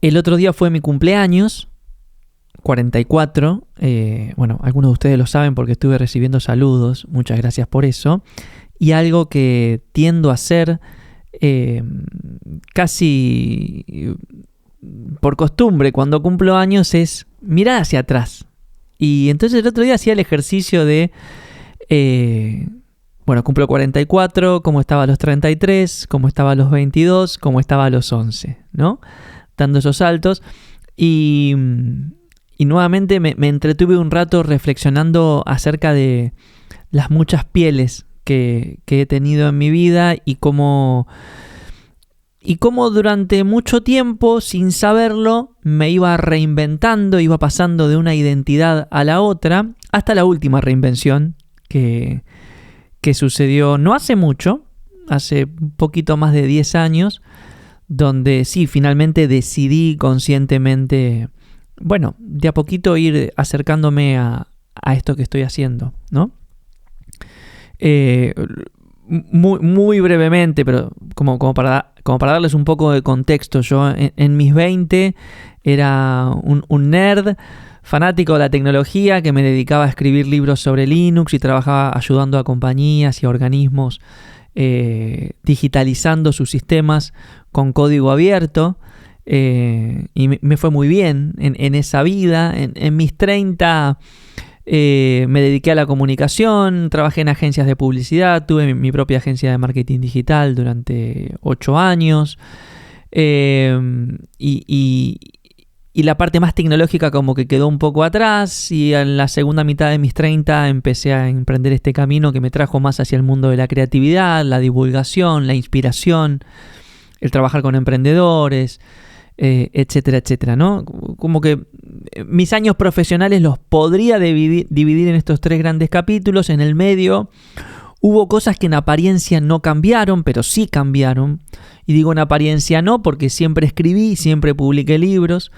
El otro día fue mi cumpleaños, 44. Bueno, algunos de ustedes lo saben porque estuve recibiendo saludos. Muchas gracias por eso. Y algo que tiendo a hacer casi por costumbre cuando cumplo años es mirar hacia atrás. Y entonces el otro día hacía el ejercicio de... bueno, cumplo 44, cómo estaba a los 33, cómo estaba a los 22, cómo estaba a los 11, ¿no? Dando esos saltos. Y nuevamente me entretuve un rato reflexionando acerca de las muchas pieles que he tenido en mi vida y cómo durante mucho tiempo, sin saberlo, me iba reinventando, iba pasando de una identidad a la otra, hasta la última reinvención que sucedió no hace mucho, hace un poquito más de 10 años, donde sí, finalmente decidí conscientemente, bueno, de a poquito ir acercándome a esto que estoy haciendo, ¿no? Muy brevemente, pero como para darles un poco de contexto, yo en mis 20 era un nerd fanático de la tecnología que me dedicaba a escribir libros sobre Linux y trabajaba ayudando a compañías y a organismos digitalizando sus sistemas con código abierto, y me fue muy bien en esa vida. En mis 30 me dediqué a la comunicación, trabajé en agencias de publicidad, tuve mi propia agencia de marketing digital durante 8 años, y la parte más tecnológica como que quedó un poco atrás, y en la segunda mitad de mis 30 empecé a emprender este camino que me trajo más hacia el mundo de la creatividad, la divulgación, la inspiración, el trabajar con emprendedores, etcétera, etcétera, ¿no? Como que mis años profesionales los podría dividir en estos 3 grandes capítulos. En el medio hubo cosas que en apariencia no cambiaron, pero sí cambiaron. Y digo en apariencia no, porque siempre escribí, siempre publiqué libros.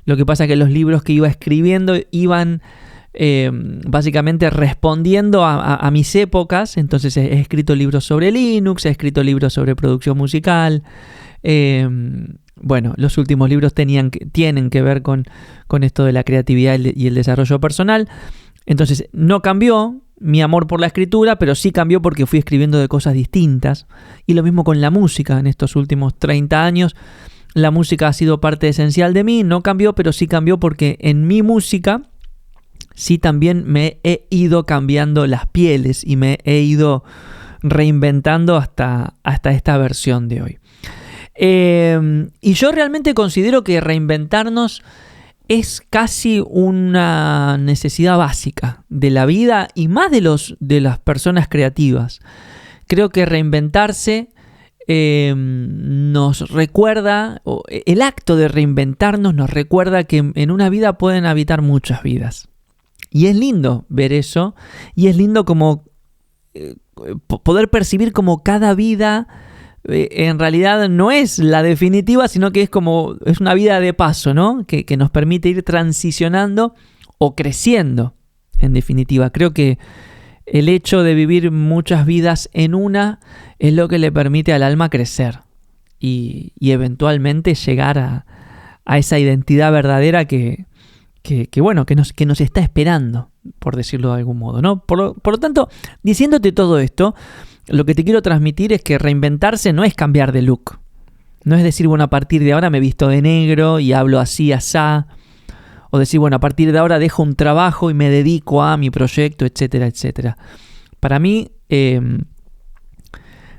Lo que pasa es que los libros que iba escribiendo iban básicamente respondiendo a mis épocas. Entonces he escrito libros sobre Linux, he escrito libros sobre producción musical. Bueno, los últimos libros tienen que ver con esto de la creatividad y el desarrollo personal. Entonces no cambió mi amor por la escritura, pero sí cambió porque fui escribiendo de cosas distintas. Y lo mismo con la música. En estos últimos 30 años la música ha sido parte esencial de mí. No cambió, pero sí cambió porque en mi música sí también me he ido cambiando las pieles y me he ido reinventando hasta esta versión de hoy. Y yo realmente considero que reinventarnos es casi una necesidad básica de la vida y más de las personas creativas. Creo que reinventarse nos recuerda, o el acto de reinventarnos nos recuerda que en una vida pueden habitar muchas vidas. Y es lindo ver eso, y es lindo como poder percibir como cada vida en realidad no es la definitiva, sino que es una vida de paso, ¿no? Que nos permite ir transicionando o creciendo, en definitiva. Creo que el hecho de vivir muchas vidas en una es lo que le permite al alma crecer y eventualmente llegar a esa identidad verdadera que nos está esperando, por decirlo de algún modo, ¿no? Por lo tanto, diciéndote todo esto, lo que te quiero transmitir es que reinventarse no es cambiar de look. No es decir, bueno, a partir de ahora me visto de negro y hablo así, asá. O decir, bueno, a partir de ahora dejo un trabajo y me dedico a mi proyecto, etcétera, etcétera. Para mí,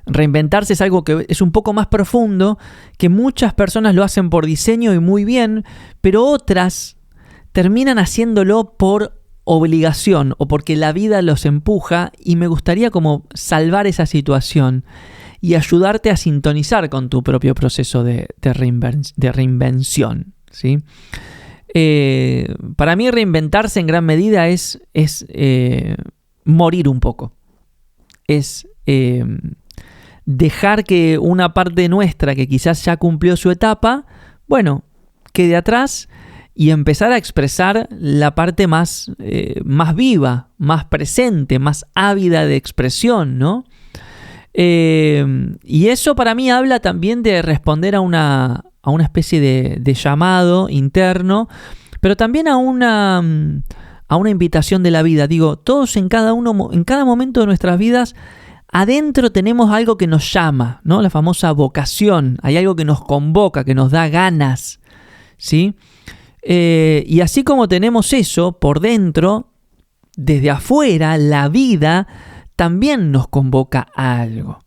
reinventarse es algo que es un poco más profundo, que muchas personas lo hacen por diseño y muy bien, pero otras terminan haciéndolo por obligación o porque la vida los empuja, y me gustaría como salvar esa situación y ayudarte a sintonizar con tu propio proceso de reinvención, ¿sí? Para mí reinventarse en gran medida es morir un poco, es dejar que una parte nuestra que quizás ya cumplió su etapa, bueno, quede atrás y empezar a expresar la parte más viva, más presente, más ávida de expresión, ¿no? Y eso para mí habla también de responder a una especie de llamado interno, pero también a una invitación de la vida. Digo, todos en cada momento de nuestras vidas, adentro tenemos algo que nos llama, ¿no? La famosa vocación. Hay algo que nos convoca, que nos da ganas, ¿sí? Y así como tenemos eso por dentro, desde afuera, la vida también nos convoca a algo.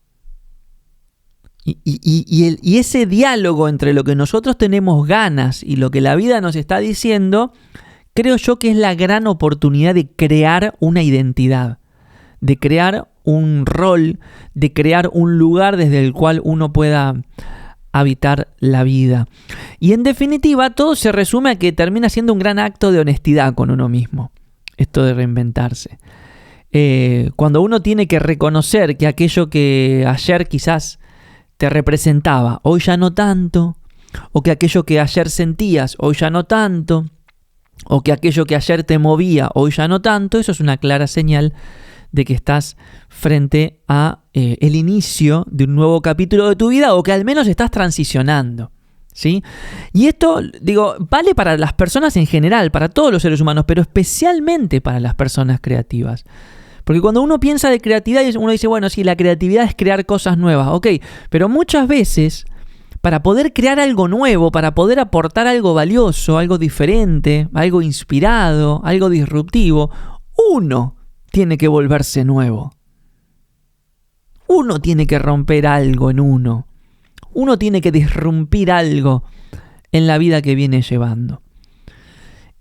Y ese diálogo entre lo que nosotros tenemos ganas y lo que la vida nos está diciendo, creo yo que es la gran oportunidad de crear una identidad, de crear un rol, de crear un lugar desde el cual uno pueda habitar la vida. Y en definitiva, todo se resume a que termina siendo un gran acto de honestidad con uno mismo, esto de reinventarse. Cuando uno tiene que reconocer que aquello que ayer quizás te representaba, hoy ya no tanto, o que aquello que ayer sentías, hoy ya no tanto, o que aquello que ayer te movía, hoy ya no tanto, eso es una clara señal de que estás frente a el inicio de un nuevo capítulo de tu vida, o que al menos estás transicionando, ¿sí? Y esto, digo, vale para las personas en general, para todos los seres humanos, pero especialmente para las personas creativas. Porque cuando uno piensa de creatividad, uno dice, bueno, sí, la creatividad es crear cosas nuevas, ok, pero muchas veces, para poder crear algo nuevo, para poder aportar algo valioso, algo diferente, algo inspirado, algo disruptivo, uno tiene que volverse nuevo. Uno tiene que romper algo en uno. Uno tiene que disrumpir algo en la vida que viene llevando.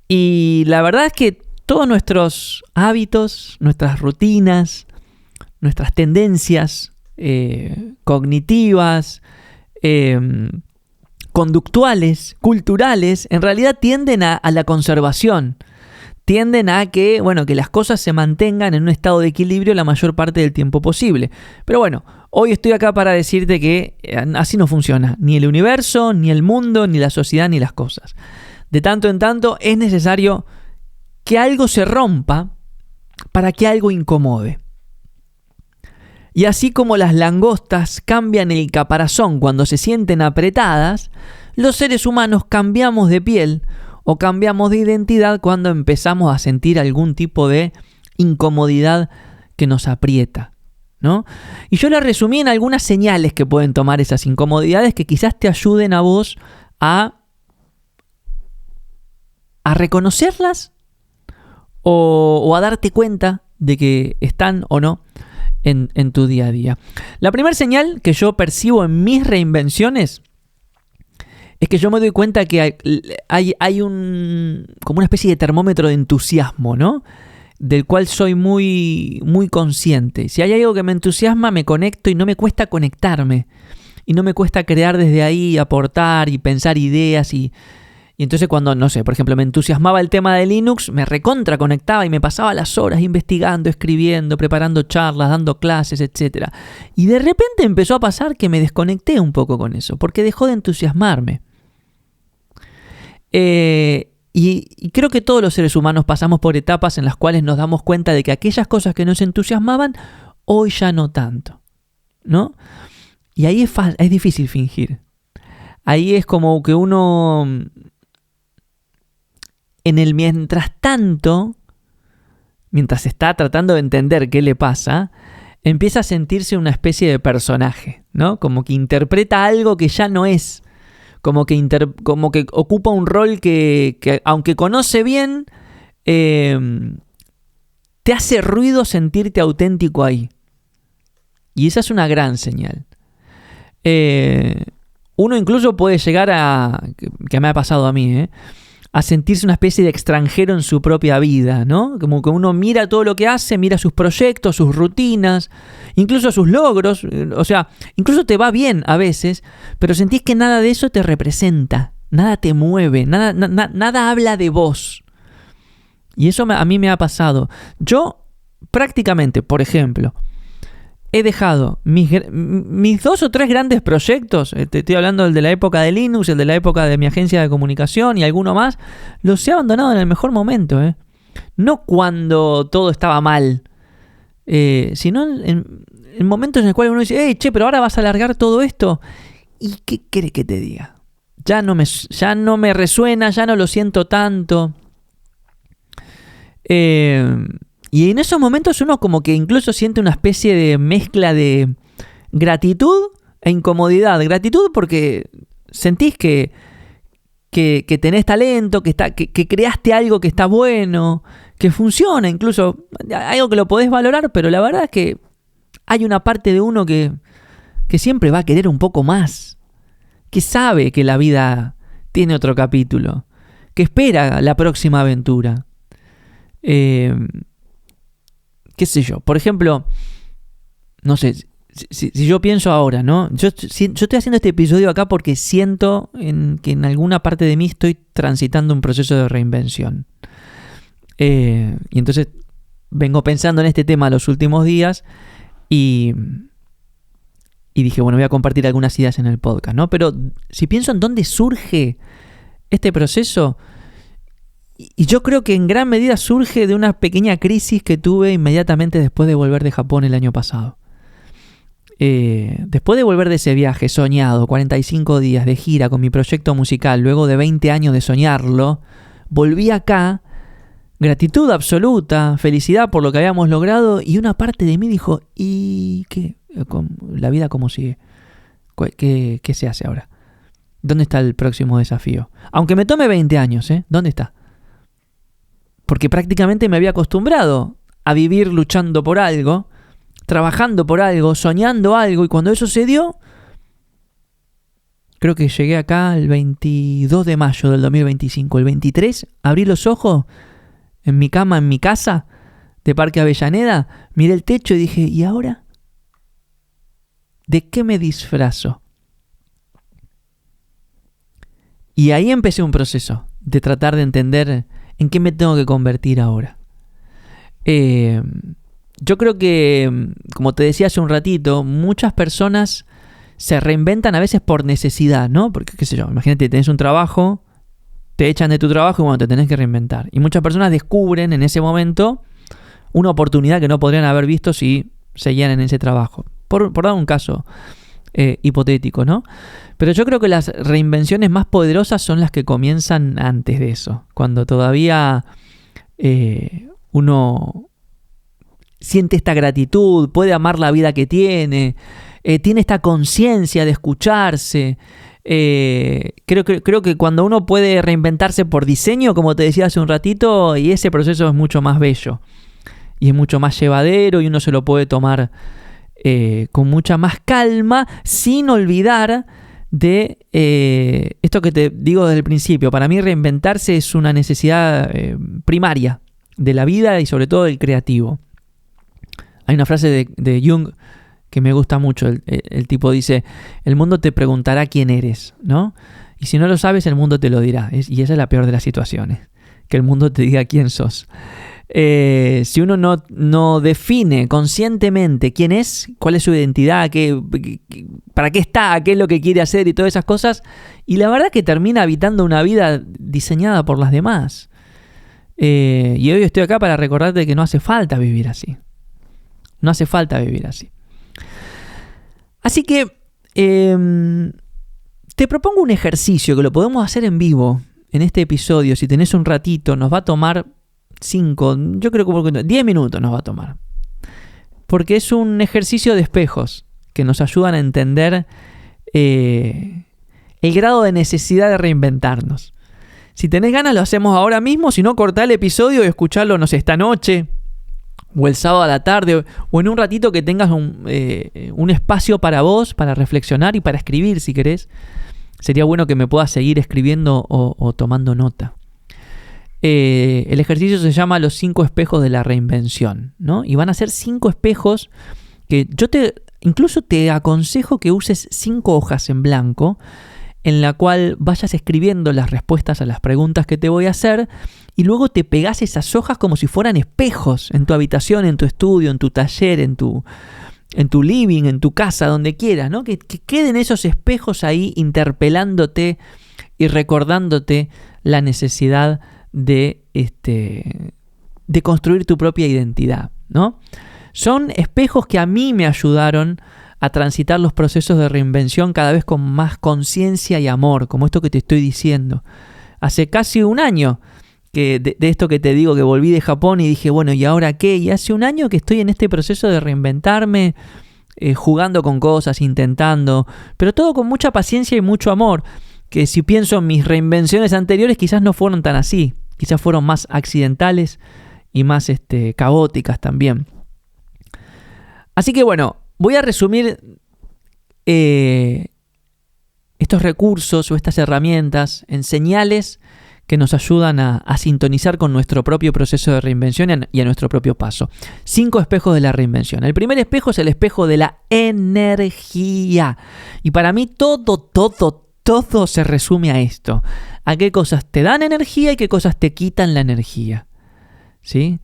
Y la verdad es que todos nuestros hábitos, nuestras rutinas, nuestras tendencias cognitivas, conductuales, culturales, en realidad tienden a la conservación. Tienden a que las cosas se mantengan en un estado de equilibrio la mayor parte del tiempo posible. Pero bueno, hoy estoy acá para decirte que así no funciona. Ni el universo, ni el mundo, ni la sociedad, ni las cosas. De tanto en tanto es necesario que algo se rompa para que algo incomode. Y así como las langostas cambian el caparazón cuando se sienten apretadas, los seres humanos cambiamos de piel o cambiamos de identidad cuando empezamos a sentir algún tipo de incomodidad que nos aprieta, ¿no? Y yo lo resumí en algunas señales que pueden tomar esas incomodidades que quizás te ayuden a vos a reconocerlas o a darte cuenta de que están o no en tu día a día. La primera señal que yo percibo en mis reinvenciones es que yo me doy cuenta que hay como una especie de termómetro de entusiasmo, ¿no? Del cual soy muy, muy consciente. Si hay algo que me entusiasma, me conecto y no me cuesta conectarme. Y no me cuesta crear desde ahí, aportar y pensar ideas y entonces cuando, no sé, por ejemplo, me entusiasmaba el tema de Linux, me recontra conectaba y me pasaba las horas investigando, escribiendo, preparando charlas, dando clases, etc. Y de repente empezó a pasar que me desconecté un poco con eso, porque dejó de entusiasmarme. Y creo que todos los seres humanos pasamos por etapas en las cuales nos damos cuenta de que aquellas cosas que nos entusiasmaban, hoy ya no tanto, ¿no? Y ahí es difícil fingir. Ahí es como que uno, en el mientras tanto, mientras está tratando de entender qué le pasa, empieza a sentirse una especie de personaje, ¿no? Como que interpreta algo que ya no es. Como que ocupa un rol que aunque conoce bien, te hace ruido sentirte auténtico ahí. Y esa es una gran señal. Uno incluso puede llegar que me ha pasado a mí, a sentirse una especie de extranjero en su propia vida, ¿no? Como que uno mira todo lo que hace, mira sus proyectos, sus rutinas, incluso sus logros, o sea, incluso te va bien a veces, pero sentís que nada de eso te representa, nada te mueve, nada habla de vos. Y eso a mí me ha pasado. Yo prácticamente, por ejemplo, he dejado mis 2 o 3 grandes proyectos, te estoy hablando del de la época de Linux, el de la época de mi agencia de comunicación y alguno más, los he abandonado en el mejor momento, no cuando todo estaba mal, sino en momentos en los cuales uno dice, che, pero ahora vas a alargar todo esto. ¿Y qué querés que te diga? Ya no me resuena, ya no lo siento tanto. Y en esos momentos uno como que incluso siente una especie de mezcla de gratitud e incomodidad. Gratitud porque sentís que tenés talento, que creaste algo que está bueno, que funciona, incluso algo que lo podés valorar, pero la verdad es que hay una parte de uno que siempre va a querer un poco más, que sabe que la vida tiene otro capítulo, que espera la próxima aventura. Qué sé yo, por ejemplo, no sé, si yo pienso ahora, ¿no? Yo estoy haciendo este episodio acá porque siento que en alguna parte de mí estoy transitando un proceso de reinvención. Y entonces vengo pensando en este tema los últimos días y dije, bueno, voy a compartir algunas ideas en el podcast, ¿no? Pero si pienso en dónde surge este proceso, y yo creo que en gran medida surge de una pequeña crisis que tuve inmediatamente después de volver de Japón el año pasado. Después de volver de ese viaje soñado, 45 días de gira con mi proyecto musical, luego de 20 años de soñarlo, volví acá, gratitud absoluta, felicidad por lo que habíamos logrado, y una parte de mí dijo, ¿y qué? ¿La vida cómo sigue? ¿Qué se hace ahora? ¿Dónde está el próximo desafío? Aunque me tome 20 años, ¿dónde está? Porque prácticamente me había acostumbrado a vivir luchando por algo, trabajando por algo, soñando algo, y cuando eso se dio, creo que llegué acá el 22 de mayo del 2025. El 23 abrí los ojos en mi cama, en mi casa de Parque Avellaneda, miré el techo y dije, ¿y ahora? ¿De qué me disfrazo? Y ahí empecé un proceso de tratar de entender en qué me tengo que convertir ahora. Yo creo que, como te decía hace un ratito, muchas personas se reinventan a veces por necesidad, ¿no? Porque, qué sé yo, imagínate, tenés un trabajo, te echan de tu trabajo y bueno, te tenés que reinventar. Y muchas personas descubren en ese momento una oportunidad que no podrían haber visto si seguían en ese trabajo. Por dar un caso hipotético, ¿no? Pero yo creo que las reinvenciones más poderosas son las que comienzan antes de eso, cuando todavía uno siente esta gratitud, puede amar la vida que tiene esta conciencia de escucharse. Creo que cuando uno puede reinventarse por diseño, como te decía hace un ratito, y ese proceso es mucho más bello y es mucho más llevadero y uno se lo puede tomar con mucha más calma, sin olvidar de esto que te digo desde el principio. Para mí reinventarse es una necesidad primaria de la vida y sobre todo del creativo. Hay una frase de Jung que me gusta mucho. El tipo dice, el mundo te preguntará quién eres, ¿no? Y si no lo sabes, el mundo te lo dirá. Y esa es la peor de las situaciones, que el mundo te diga quién sos. Si uno no define conscientemente quién es, cuál es su identidad, para qué está, qué es lo que quiere hacer y todas esas cosas, y la verdad que termina habitando una vida diseñada por las demás. Y hoy estoy acá para recordarte que no hace falta vivir así. No hace falta vivir así. Así que te propongo un ejercicio que lo podemos hacer en vivo en este episodio. Si tenés un ratito, nos va a tomar 10 minutos nos va a tomar. Porque es un ejercicio de espejos que nos ayudan a entender el grado de necesidad de reinventarnos. Si tenés ganas lo hacemos ahora mismo, si no cortá el episodio y escucharlo, no sé, esta noche o el sábado a la tarde o en un ratito que tengas un espacio para vos, para reflexionar y para escribir si querés. Sería bueno que me puedas seguir escribiendo o tomando nota. El ejercicio se llama los 5 espejos de la reinvención, ¿no? Y van a ser 5 espejos que yo incluso te aconsejo que uses 5 hojas en blanco en la cual vayas escribiendo las respuestas a las preguntas que te voy a hacer y luego te pegás esas hojas como si fueran espejos en tu habitación, en tu estudio, en tu taller, en tu living, en tu casa, donde quieras, ¿no? Que queden esos espejos ahí interpelándote y recordándote la necesidad de construir tu propia identidad, ¿no? Son espejos que a mí me ayudaron a transitar los procesos de reinvención cada vez con más conciencia y amor, como esto que te estoy diciendo. Hace casi un año que de esto que te digo, que volví de Japón y dije, bueno, ¿y ahora qué? Y hace un año que estoy en este proceso de reinventarme, jugando con cosas, intentando, pero todo con mucha paciencia y mucho amor, que si pienso en mis reinvenciones anteriores quizás no fueron tan así, quizás fueron más accidentales y más caóticas también. Así que bueno, voy a resumir estos recursos o estas herramientas en señales que nos ayudan a sintonizar con nuestro propio proceso de reinvención y a nuestro propio paso. 5 espejos de la reinvención. El primer espejo es el espejo de la energía. Y para mí todo se resume a esto. A qué cosas te dan energía y qué cosas te quitan la energía. ¿Sí?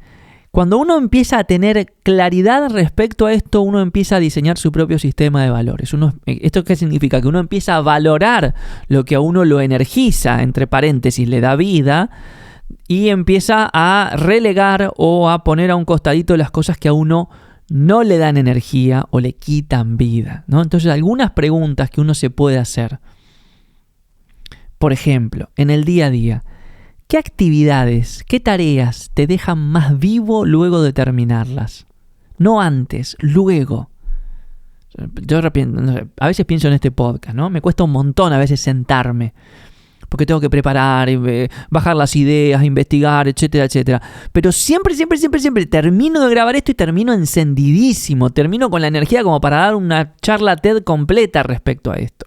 Cuando uno empieza a tener claridad respecto a esto, uno empieza a diseñar su propio sistema de valores. ¿Esto qué significa? Que uno empieza a valorar lo que a uno lo energiza, entre paréntesis, le da vida, y empieza a relegar o a poner a un costadito las cosas que a uno no le dan energía o le quitan vida, ¿no? Entonces, algunas preguntas que uno se puede hacer. Por ejemplo, en el día a día, ¿qué actividades, qué tareas te dejan más vivo luego de terminarlas? No antes, luego. Yo a veces pienso en este podcast, ¿no? Me cuesta un montón a veces sentarme, porque tengo que preparar, bajar las ideas, investigar, etcétera, etcétera. Pero siempre termino de grabar esto y termino encendidísimo, termino con la energía como para dar una charla TED completa respecto a esto.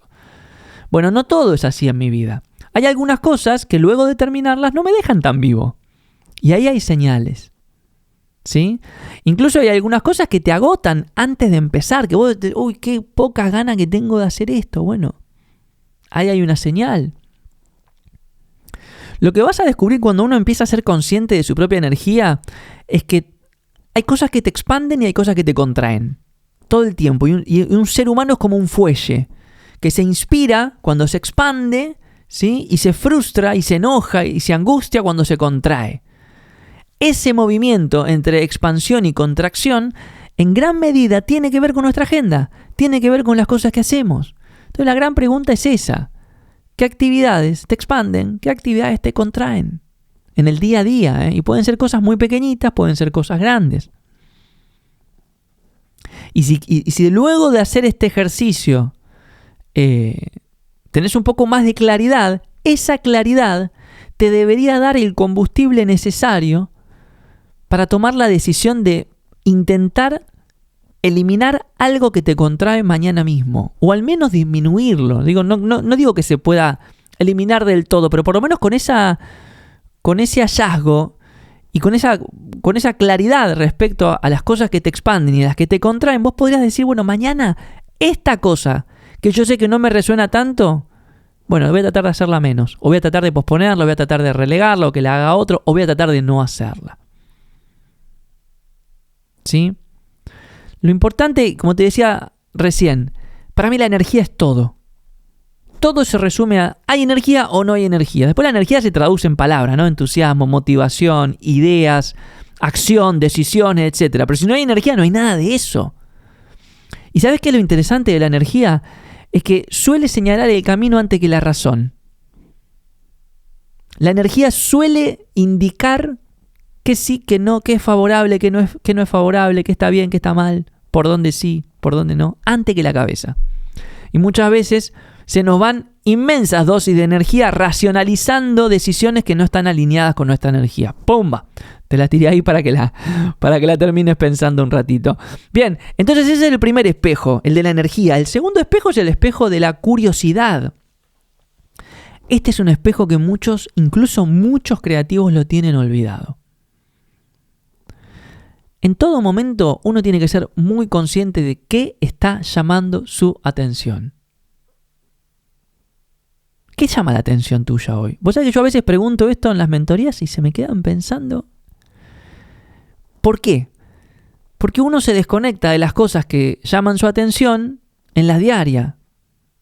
Bueno, no todo es así en mi vida. Hay algunas cosas que luego de terminarlas no me dejan tan vivo. Y ahí hay señales. ¿Sí? Incluso hay algunas cosas que te agotan antes de empezar. Que vos, uy, qué poca gana que tengo de hacer esto. Bueno, ahí hay una señal. Lo que vas a descubrir cuando uno empieza a ser consciente de su propia energía es que hay cosas que te expanden y hay cosas que te contraen. Todo el tiempo. Y un ser humano es como un fuelle que se inspira cuando se expande, ¿sí? Y se frustra y se enoja y se angustia cuando se contrae. Ese movimiento entre expansión y contracción en gran medida tiene que ver con nuestra agenda, tiene que ver con las cosas que hacemos. Entonces la gran pregunta es esa: ¿qué actividades te expanden? ¿Qué actividades te contraen? En el día a día, y pueden ser cosas muy pequeñitas, pueden ser cosas grandes. Y si luego de hacer este ejercicio tenés un poco más de claridad, esa claridad te debería dar el combustible necesario para tomar la decisión de intentar eliminar algo que te contrae mañana mismo, o al menos disminuirlo. No digo que se pueda eliminar del todo, pero por lo menos con ese hallazgo y con esa claridad respecto a las cosas que te expanden y a las que te contraen, vos podrías decir, bueno, mañana esta cosa que yo sé que no me resuena tanto, bueno, voy a tratar de hacerla menos, o voy a tratar de posponerla, o voy a tratar de relegarla, o que la haga otro, o voy a tratar de no hacerla. ¿Sí? Lo importante, como te decía recién, para mí la energía es todo. Todo se resume a ¿hay energía o no hay energía? Después la energía se traduce en palabras, ¿no? Entusiasmo, motivación, ideas, acción, decisiones, etc. Pero si no hay energía, no hay nada de eso. ¿Y sabes qué es lo interesante de la energía? Es que suele señalar el camino antes que la razón. La energía suele indicar que sí, que no, que es favorable, que no es favorable, que está bien, que está mal, por dónde sí, por dónde no, antes que la cabeza. Y muchas veces se nos van inmensas dosis de energía racionalizando decisiones que no están alineadas con nuestra energía. ¡Pumba! Te la tiré ahí para que la termines pensando un ratito. Bien, entonces ese es el primer espejo, el de la energía. El segundo espejo es el espejo de la curiosidad. Este es un espejo que incluso muchos creativos lo tienen olvidado. En todo momento uno tiene que ser muy consciente de qué está llamando su atención. ¿Qué llama la atención tuya hoy? Vos sabés que yo a veces pregunto esto en las mentorías y se me quedan pensando. ¿Por qué? Porque uno se desconecta de las cosas que llaman su atención en la diaria,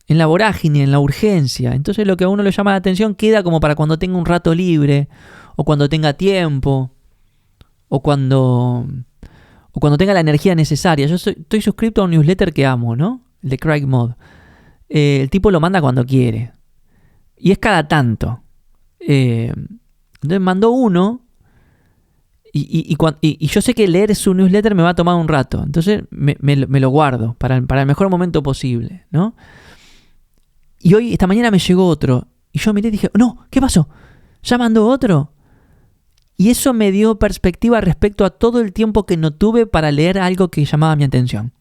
en la vorágine, en la urgencia. Entonces lo que a uno le llama la atención queda como para cuando tenga un rato libre, o cuando tenga tiempo, o cuando o cuando tenga la energía necesaria. Yo estoy suscrito a un newsletter que amo, ¿no? El de Craig Mod. El tipo lo manda cuando quiere. Y es cada tanto. Entonces mandó uno y yo sé que leer su newsletter me va a tomar un rato. Entonces me lo guardo para el mejor momento posible, ¿no? Y esta mañana me llegó otro. Y yo miré y dije, no, ¿qué pasó? ¿Ya mandó otro? Y eso me dio perspectiva respecto a todo el tiempo que no tuve para leer algo que llamaba mi atención.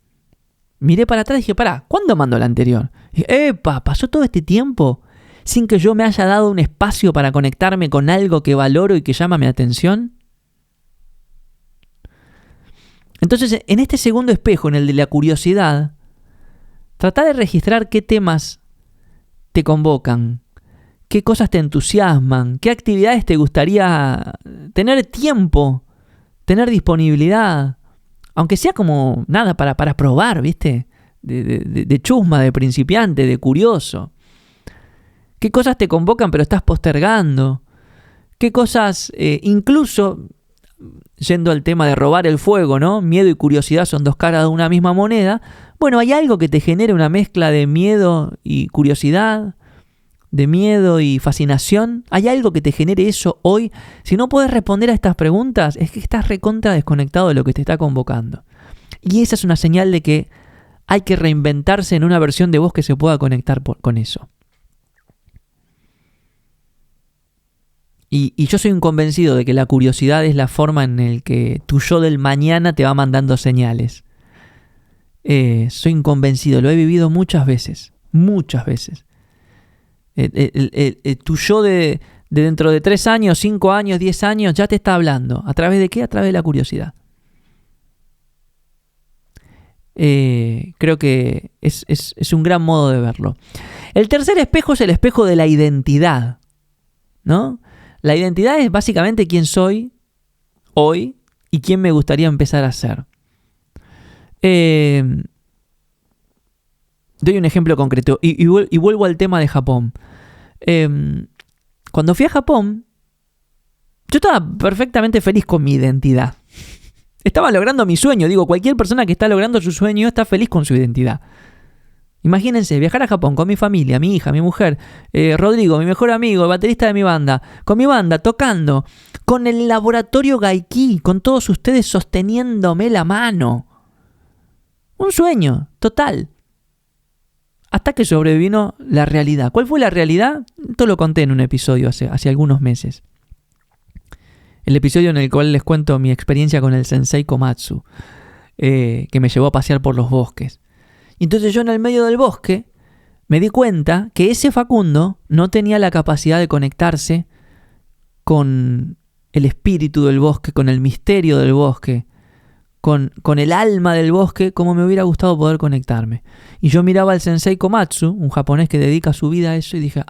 Miré para atrás y dije, pará, ¿cuándo mandó el anterior? Y dije, ¡epa! ¿Pasó todo este tiempo sin que yo me haya dado un espacio para conectarme con algo que valoro y que llama mi atención? Entonces, en este segundo espejo, en el de la curiosidad, trata de registrar qué temas te convocan, qué cosas te entusiasman, qué actividades te gustaría tener tiempo, tener disponibilidad, aunque sea como nada para probar, ¿viste? De chusma, de principiante, de curioso. ¿Qué cosas te convocan pero estás postergando? ¿Qué cosas, incluso yendo al tema de robar el fuego, ¿no? Miedo y curiosidad son dos caras de una misma moneda. Bueno, hay algo que te genere una mezcla de miedo y curiosidad, de miedo y fascinación. ¿Hay algo que te genere eso hoy? Si no puedes responder a estas preguntas, es que estás recontra desconectado de lo que te está convocando. Y esa es una señal de que hay que reinventarse en una versión de vos que se pueda conectar con eso. Y yo soy un convencido de que la curiosidad es la forma en la que tu yo del mañana te va mandando señales. Soy un convencido, lo he vivido muchas veces. Muchas veces. Tu yo de dentro de 3 años, 5 años, 10 años ya te está hablando. ¿A través de qué? A través de la curiosidad. Creo que es un gran modo de verlo. El tercer espejo es el espejo de la identidad, ¿no? La identidad es básicamente quién soy hoy y quién me gustaría empezar a ser. Doy un ejemplo concreto y vuelvo al tema de Japón. Cuando fui a Japón, yo estaba perfectamente feliz con mi identidad. Estaba logrando mi sueño. Digo, cualquier persona que está logrando su sueño está feliz con su identidad. Imagínense, viajar a Japón con mi familia, mi hija, mi mujer, Rodrigo, mi mejor amigo, el baterista de mi banda, con mi banda, tocando, con el laboratorio Gaiki, con todos ustedes sosteniéndome la mano. Un sueño, total. Hasta que sobrevino la realidad. ¿Cuál fue la realidad? Esto lo conté en un episodio hace algunos meses. El episodio en el cual les cuento mi experiencia con el Sensei Komatsu, que me llevó a pasear por los bosques. Y entonces yo en el medio del bosque me di cuenta que ese Facundo no tenía la capacidad de conectarse con el espíritu del bosque, con el misterio del bosque, con el alma del bosque, como me hubiera gustado poder conectarme. Y yo miraba al Sensei Komatsu, un japonés que dedica su vida a eso, y dije,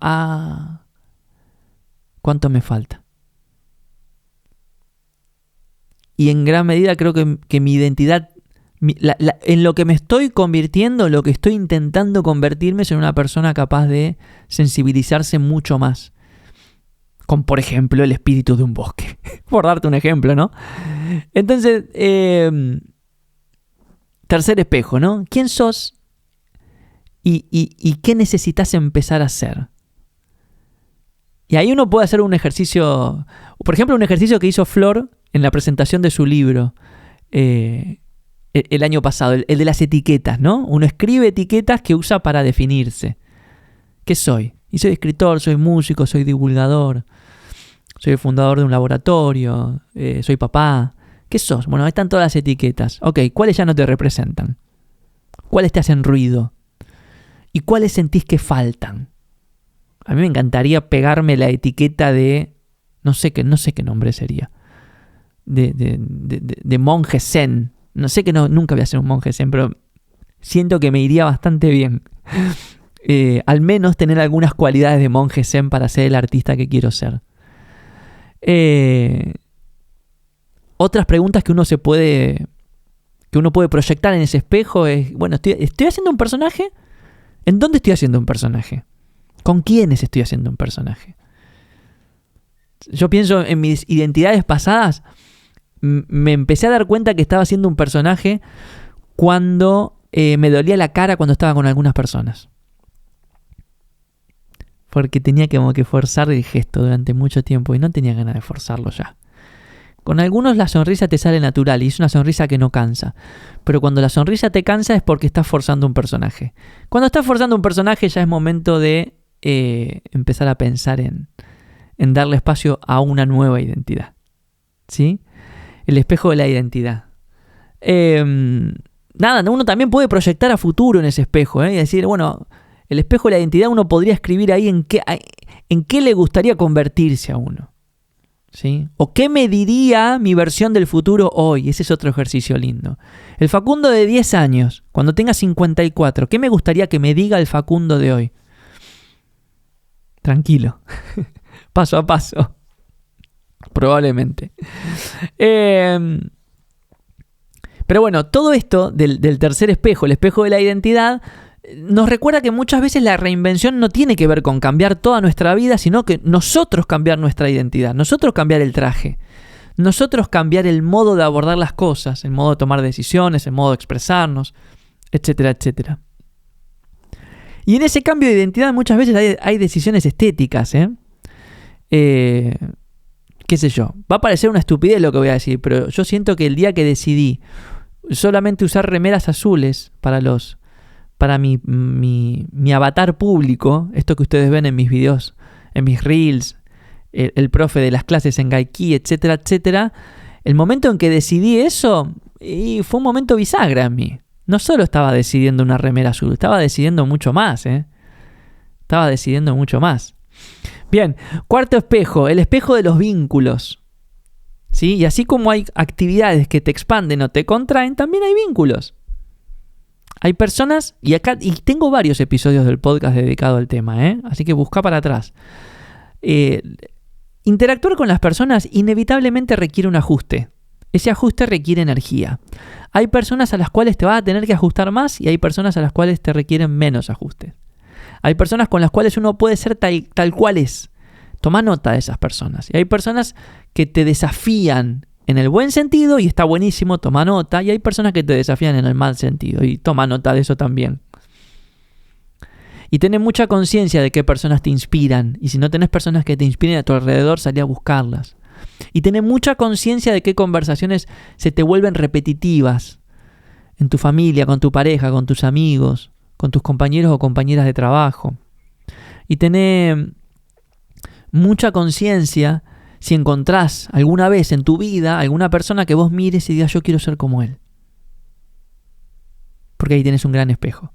¿cuánto me falta? Y en gran medida creo que mi identidad, en lo que me estoy convirtiendo, lo que estoy intentando convertirme es en una persona capaz de sensibilizarse mucho más con, por ejemplo, el espíritu de un bosque. Por darte un ejemplo, ¿no? Entonces, tercer espejo, ¿no? ¿Quién sos y qué necesitas empezar a hacer? Y ahí uno puede hacer un ejercicio, por ejemplo, un ejercicio que hizo Flor en la presentación de su libro el año pasado, el de las etiquetas, ¿no? Uno escribe etiquetas que usa para definirse. ¿Qué soy? Y soy escritor, soy músico, soy divulgador, soy el fundador de un laboratorio, soy papá. ¿Qué sos? Bueno, ahí están todas las etiquetas. Ok, ¿cuáles ya no te representan? ¿Cuáles te hacen ruido? ¿Y cuáles sentís que faltan? A mí me encantaría pegarme la etiqueta de, no sé qué nombre sería, de monje zen. No sé que nunca voy a ser un monje zen, pero siento que me iría bastante bien. Al menos tener algunas cualidades de monje zen para ser el artista que quiero ser. Otras preguntas que uno puede proyectar en ese espejo es, bueno, ¿estoy haciendo un personaje? ¿En dónde estoy haciendo un personaje? ¿Con quiénes estoy haciendo un personaje? Yo pienso en mis identidades pasadas. me empecé a dar cuenta que estaba haciendo un personaje cuando me dolía la cara cuando estaba con algunas personas. Porque tenía como que forzar el gesto durante mucho tiempo y no tenía ganas de forzarlo ya. Con algunos la sonrisa te sale natural y es una sonrisa que no cansa. Pero cuando la sonrisa te cansa es porque estás forzando un personaje. Cuando estás forzando un personaje ya es momento de empezar a pensar en darle espacio a una nueva identidad. ¿Sí? El espejo de la identidad. Uno también puede proyectar a futuro en ese espejo. Y decir, bueno, el espejo de la identidad uno podría escribir ahí en qué le gustaría convertirse a uno. ¿Sí? O qué me diría mi versión del futuro hoy. Ese es otro ejercicio lindo. El Facundo de 10 años, cuando tenga 54, ¿qué me gustaría que me diga el Facundo de hoy? Tranquilo. Paso a paso. Probablemente. Pero bueno, todo esto del tercer espejo, el espejo de la identidad, nos recuerda que muchas veces la reinvención no tiene que ver con cambiar toda nuestra vida, sino que nosotros cambiar nuestra identidad, nosotros cambiar el traje, nosotros cambiar el modo de abordar las cosas, el modo de tomar decisiones, el modo de expresarnos, etcétera, etcétera. Y en ese cambio de identidad muchas veces hay decisiones estéticas, qué sé yo, va a parecer una estupidez lo que voy a decir, pero yo siento que el día que decidí solamente usar remeras azules para mi avatar público, esto que ustedes ven en mis videos, en mis reels, el profe de las clases en Gaiki, etcétera, etcétera, el momento en que decidí eso, y fue un momento bisagra en mí. No solo estaba decidiendo una remera azul, estaba decidiendo mucho más, Estaba decidiendo mucho más. Bien, cuarto espejo, el espejo de los vínculos. ¿Sí? Y así como hay actividades que te expanden o te contraen, también hay vínculos. Hay personas, y tengo varios episodios del podcast dedicado al tema, así que busca para atrás. Interactuar con las personas inevitablemente requiere un ajuste. Ese ajuste requiere energía. Hay personas a las cuales te vas a tener que ajustar más y hay personas a las cuales te requieren menos ajustes. Hay personas con las cuales uno puede ser tal cual es. Toma nota de esas personas. Y hay personas que te desafían en el buen sentido y está buenísimo, toma nota. Y hay personas que te desafían en el mal sentido y toma nota de eso también. Y ten mucha conciencia de qué personas te inspiran. Y si no tenés personas que te inspiren a tu alrededor, salí a buscarlas. Y ten mucha conciencia de qué conversaciones se te vuelven repetitivas en tu familia, con tu pareja, con tus amigos, con tus compañeros o compañeras de trabajo. Y ten mucha conciencia si encontrás alguna vez en tu vida alguna persona que vos mires y digas yo quiero ser como él. Porque ahí tenés un gran espejo.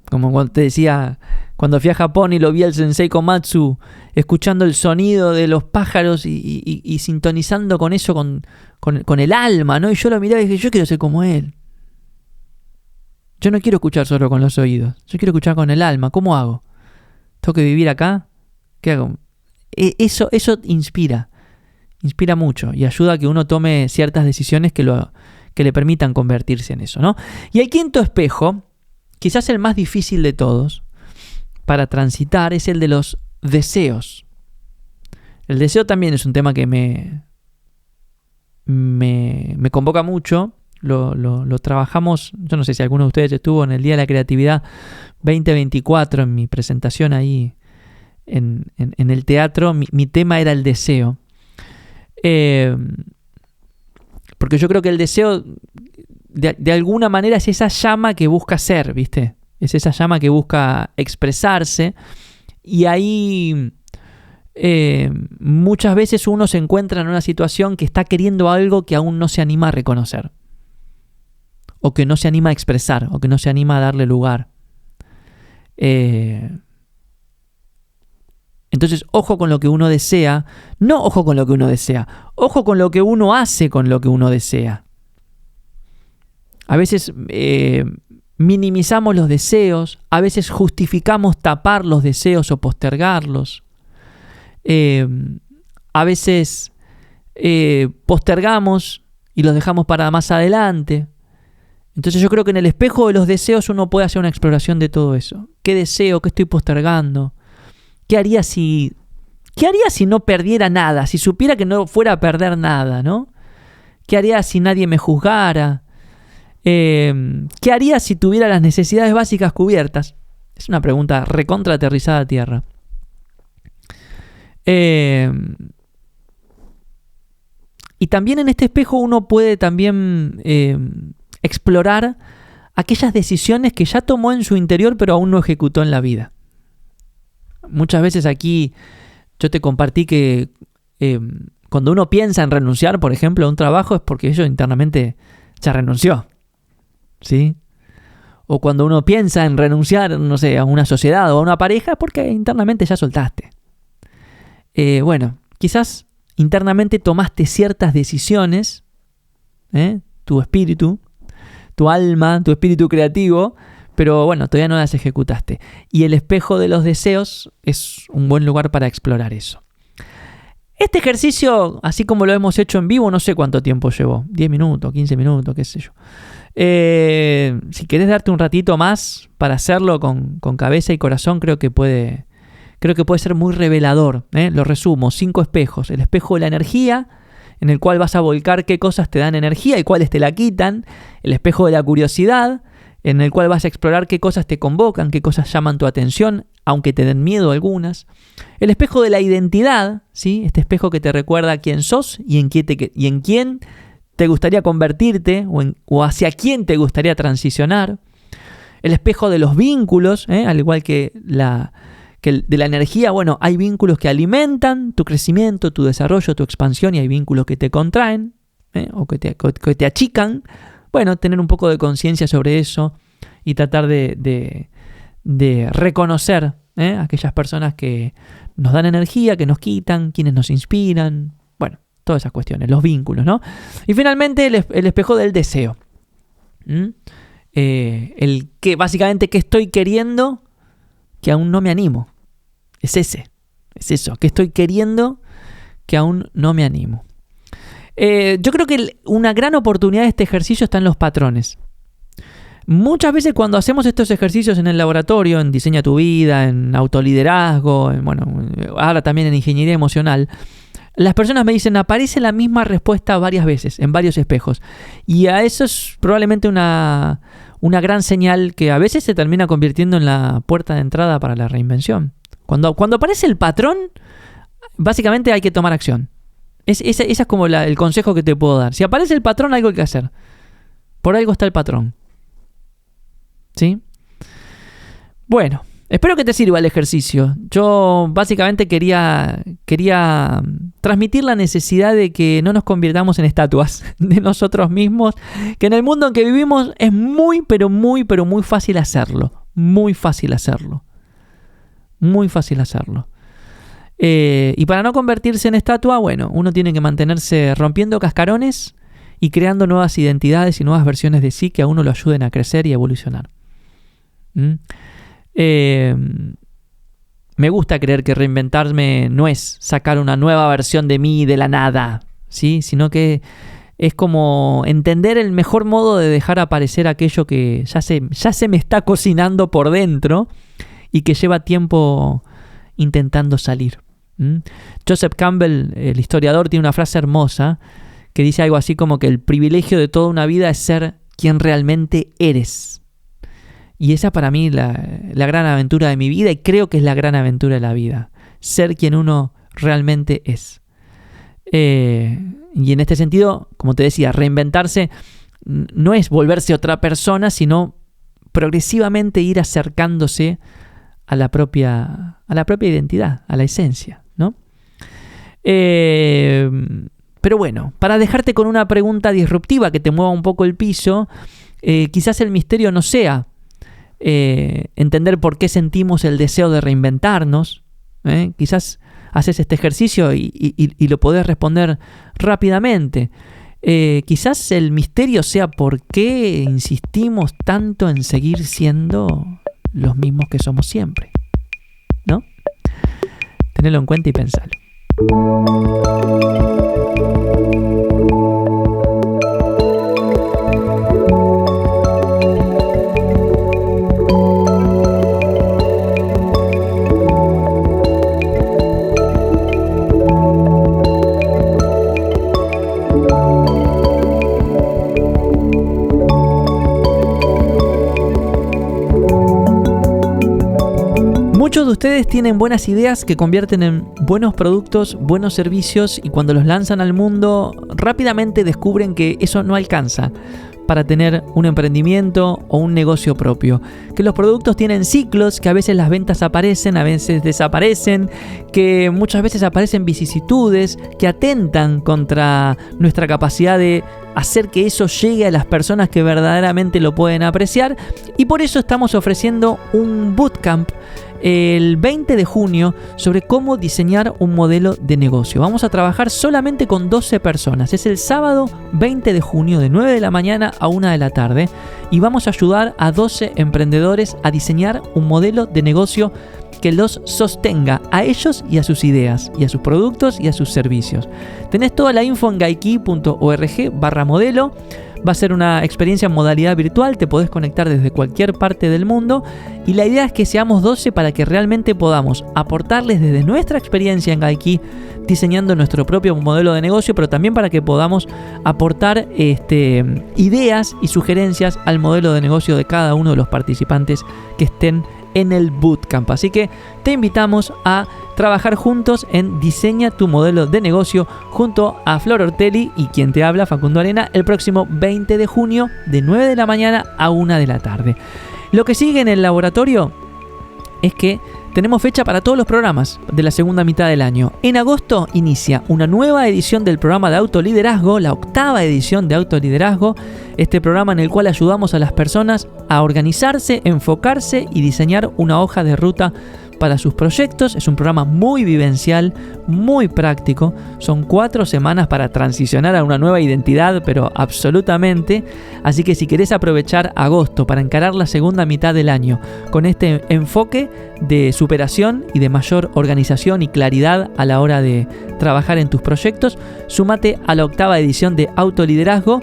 Como cuando te decía, cuando fui a Japón y lo vi al Sensei Komatsu, escuchando el sonido de los pájaros y sintonizando con eso, con el alma, ¿no? Y yo lo miraba y dije, yo quiero ser como él. Yo no quiero escuchar solo con los oídos, yo quiero escuchar con el alma. ¿Cómo hago? ¿Tengo que vivir acá? ¿Qué hago? Eso inspira mucho y ayuda a que uno tome ciertas decisiones que le permitan convertirse en eso, ¿no? Y el quinto espejo, quizás el más difícil de todos para transitar, es el de los deseos. El deseo también es un tema que me convoca mucho. Lo trabajamos, yo no sé si alguno de ustedes estuvo en el Día de la Creatividad 2024 en mi presentación ahí en el teatro. Mi tema era el deseo. Porque yo creo que el deseo de alguna manera es esa llama que busca ser, ¿viste? Es esa llama que busca expresarse y ahí muchas veces uno se encuentra en una situación que está queriendo algo que aún no se anima a reconocer o que no se anima a expresar o que no se anima a darle lugar. Entonces, ojo con lo que uno desea, no ojo con lo que uno desea, ojo con lo que uno hace con lo que uno desea. A veces minimizamos los deseos, a veces justificamos tapar los deseos o postergarlos. A veces postergamos y los dejamos para más adelante. Entonces yo creo que en el espejo de los deseos uno puede hacer una exploración de todo eso. ¿Qué deseo? ¿Qué estoy postergando? ¿Qué haría si ¿Qué haría si no perdiera nada? Si supiera que no fuera a perder nada, ¿no? ¿Qué haría si nadie me juzgara? ¿Qué haría si tuviera las necesidades básicas cubiertas? Es una pregunta recontra aterrizada a tierra. Y también en este espejo uno puede también explorar aquellas decisiones que ya tomó en su interior pero aún no ejecutó en la vida. Muchas veces aquí yo te compartí que cuando uno piensa en renunciar, por ejemplo, a un trabajo es porque ello internamente ya renunció, ¿sí? O cuando uno piensa en renunciar, no sé, a una sociedad o a una pareja es porque internamente ya soltaste. Bueno, quizás internamente tomaste ciertas decisiones, tu espíritu, tu alma, tu espíritu creativo, pero bueno, todavía no las ejecutaste. Y el espejo de los deseos es un buen lugar para explorar eso. Este ejercicio, así como lo hemos hecho en vivo, no sé cuánto tiempo llevó, 10 minutos, 15 minutos, qué sé yo. Si querés darte un ratito más para hacerlo con cabeza y corazón, creo que puede ser muy revelador. Lo resumo, 5 espejos. El espejo de la energía, en el cual vas a volcar qué cosas te dan energía y cuáles te la quitan. El espejo de la curiosidad, en el cual vas a explorar qué cosas te convocan, qué cosas llaman tu atención, aunque te den miedo algunas. El espejo de la identidad, ¿sí? Este espejo que te recuerda quién sos y en quién te gustaría convertirte o hacia quién te gustaría transicionar. El espejo de los vínculos, al igual que de la energía, bueno, hay vínculos que alimentan tu crecimiento, tu desarrollo, tu expansión, y hay vínculos que te contraen o que te achican. Bueno, tener un poco de conciencia sobre eso y tratar de reconocer aquellas personas que nos dan energía, que nos quitan, quienes nos inspiran, bueno, todas esas cuestiones, los vínculos, ¿no? Y finalmente el espejo del deseo. El que básicamente que estoy queriendo que aún no me animo. Es eso, que estoy queriendo que aún no me animo. Yo creo que una gran oportunidad de este ejercicio está en los patrones. Muchas veces cuando hacemos estos ejercicios en el laboratorio, en Diseña tu Vida, en autoliderazgo, ahora también en ingeniería emocional, las personas me dicen, aparece la misma respuesta varias veces, en varios espejos. Y a eso es probablemente una gran señal que a veces se termina convirtiendo en la puerta de entrada para la reinvención. Cuando aparece el patrón, básicamente hay que tomar acción. Ese es como el consejo que te puedo dar. Si aparece el patrón, algo hay que hacer. Por algo está el patrón. ¿Sí? Bueno, espero que te sirva el ejercicio. Yo básicamente quería transmitir la necesidad de que no nos convirtamos en estatuas de nosotros mismos, que en el mundo en que vivimos es muy, pero muy, pero muy fácil hacerlo. Muy fácil hacerlo. Muy fácil hacerlo. Y para no convertirse en estatua, bueno, uno tiene que mantenerse rompiendo cascarones y creando nuevas identidades y nuevas versiones de sí que a uno lo ayuden a crecer y a evolucionar. Me gusta creer que reinventarme no es sacar una nueva versión de mí de la nada, ¿sí? Sino que es como entender el mejor modo de dejar aparecer aquello que ya se me está cocinando por dentro y que lleva tiempo intentando salir. Joseph Campbell, el historiador, tiene una frase hermosa que dice algo así como que el privilegio de toda una vida es ser quien realmente eres. Y esa para mí la gran aventura de mi vida, y creo que es la gran aventura de la vida. Ser quien uno realmente es. Y en este sentido, como te decía, reinventarse no es volverse otra persona, sino progresivamente ir acercándose a la propia identidad, a la esencia, ¿no? Pero bueno, para dejarte con una pregunta disruptiva que te mueva un poco el piso, quizás el misterio no sea entender por qué sentimos el deseo de reinventarnos. Quizás haces este ejercicio y lo podés responder rápidamente. Quizás el misterio sea por qué insistimos tanto en seguir siendo los mismos que somos siempre, ¿no? Tenelo en cuenta y pensalo. Muchos de ustedes tienen buenas ideas que convierten en buenos productos, buenos servicios, y cuando los lanzan al mundo rápidamente descubren que eso no alcanza para tener un emprendimiento o un negocio propio. Que los productos tienen ciclos, que a veces las ventas aparecen, a veces desaparecen, que muchas veces aparecen vicisitudes que atentan contra nuestra capacidad de hacer que eso llegue a las personas que verdaderamente lo pueden apreciar. Y por eso estamos ofreciendo un bootcamp el 20 de junio sobre cómo diseñar un modelo de negocio. Vamos a trabajar solamente con 12 personas. Es el sábado 20 de junio de 9 de la mañana a 1 de la tarde y vamos a ayudar a 12 emprendedores a diseñar un modelo de negocio que los sostenga a ellos y a sus ideas, y a sus productos y a sus servicios. Tenés toda la info en gaiki.org/modelo. Va a ser una experiencia en modalidad virtual, te podés conectar desde cualquier parte del mundo y la idea es que seamos 12 para que realmente podamos aportarles desde nuestra experiencia en Gaiki diseñando nuestro propio modelo de negocio, pero también para que podamos aportar ideas y sugerencias al modelo de negocio de cada uno de los participantes que estén en el bootcamp. Así que te invitamos a trabajar juntos en Diseña tu modelo de negocio junto a Flor Ortelli y quien te habla, Facundo Arena, el próximo 20 de junio de 9 de la mañana a 1 de la tarde. Lo que sigue en el laboratorio es que tenemos fecha para todos los programas de la segunda mitad del año. En agosto inicia una nueva edición del programa de autoliderazgo, la 8ª edición de autoliderazgo, este programa en el cual ayudamos a las personas a organizarse, enfocarse y diseñar una hoja de ruta para sus proyectos. Es un programa muy vivencial, muy práctico. Son 4 semanas para transicionar a una nueva identidad, pero absolutamente. Así que si querés aprovechar agosto para encarar la segunda mitad del año con este enfoque de superación y de mayor organización y claridad a la hora de trabajar en tus proyectos, súmate a la 8ª edición de Autoliderazgo.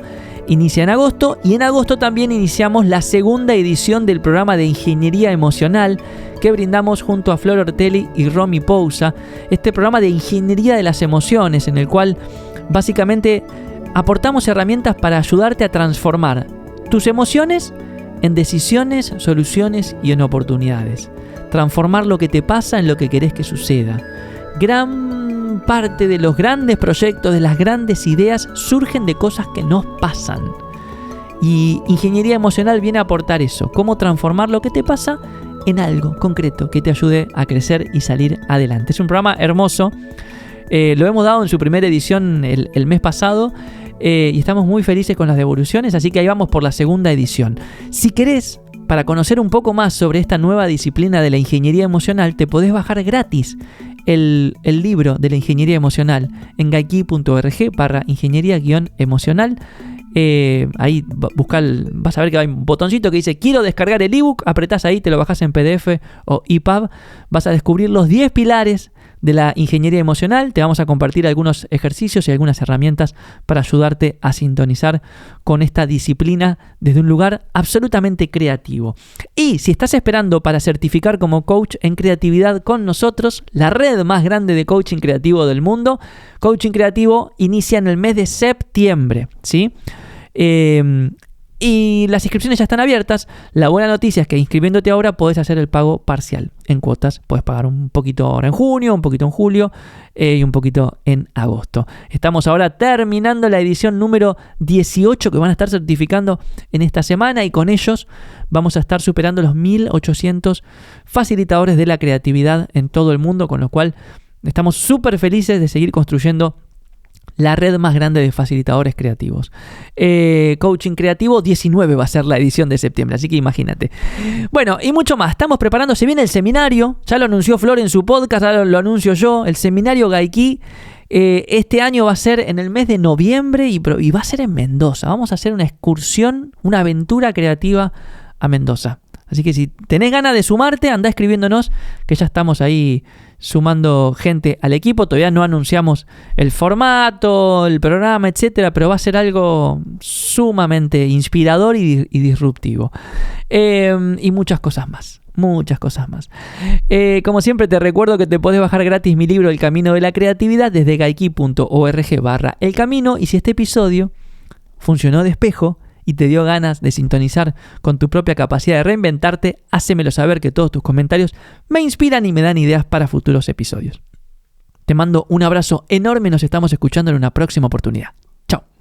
Inicia en agosto y en agosto también iniciamos la segunda edición del programa de Ingeniería Emocional que brindamos junto a Flor Ortelli y Romy Pousa. Este programa de Ingeniería de las Emociones en el cual básicamente aportamos herramientas para ayudarte a transformar tus emociones en decisiones, soluciones y en oportunidades. Transformar lo que te pasa en lo que querés que suceda. Gran parte de los grandes proyectos, de las grandes ideas, surgen de cosas que nos pasan. Y Ingeniería Emocional viene a aportar eso, cómo transformar lo que te pasa en algo concreto que te ayude a crecer y salir adelante. Es un programa hermoso, lo hemos dado en su primera edición el mes pasado y estamos muy felices con las devoluciones, así que ahí vamos por la segunda edición. Si querés, para conocer un poco más sobre esta nueva disciplina de la ingeniería emocional, te podés bajar gratis el libro de la ingeniería emocional en gaiki.org/ingeniería-emocional. Ahí vas a ver que hay un botoncito que dice quiero descargar el ebook, apretás ahí, te lo bajás en PDF o EPUB, vas a descubrir los 10 pilares de la ingeniería emocional. Te vamos a compartir algunos ejercicios y algunas herramientas para ayudarte a sintonizar con esta disciplina desde un lugar absolutamente creativo. Y si estás esperando para certificar como coach en creatividad con nosotros, la red más grande de coaching creativo del mundo, Coaching Creativo inicia en el mes de septiembre, ¿sí? Y las inscripciones ya están abiertas. La buena noticia es que inscribiéndote ahora podés hacer el pago parcial en cuotas. Puedes pagar un poquito ahora en junio, un poquito en julio y un poquito en agosto. Estamos ahora terminando la edición número 18 que van a estar certificando en esta semana y con ellos vamos a estar superando los 1.800 facilitadores de la creatividad en todo el mundo, con lo cual estamos súper felices de seguir construyendo la red más grande de facilitadores creativos. Coaching Creativo 19 va a ser la edición de septiembre, así que imagínate. Bueno, y mucho más. Estamos preparando, se viene el seminario, ya lo anunció Flor en su podcast, ya lo anuncio yo, el seminario Gaiki. Este año va a ser en el mes de noviembre y va a ser en Mendoza. Vamos a hacer una excursión, una aventura creativa a Mendoza. Así que si tenés ganas de sumarte, andá escribiéndonos, que ya estamos ahí sumando gente al equipo. Todavía no anunciamos el formato, el programa, etcétera, pero va a ser algo sumamente inspirador y disruptivo. Y muchas cosas más. Como siempre te recuerdo que te podés bajar gratis mi libro El Camino de la Creatividad desde gaiki.org/elcamino. Y si este episodio funcionó de espejo y te dio ganas de sintonizar con tu propia capacidad de reinventarte, hacémelo saber, que todos tus comentarios me inspiran y me dan ideas para futuros episodios. Te mando un abrazo enorme, nos estamos escuchando en una próxima oportunidad. Chao.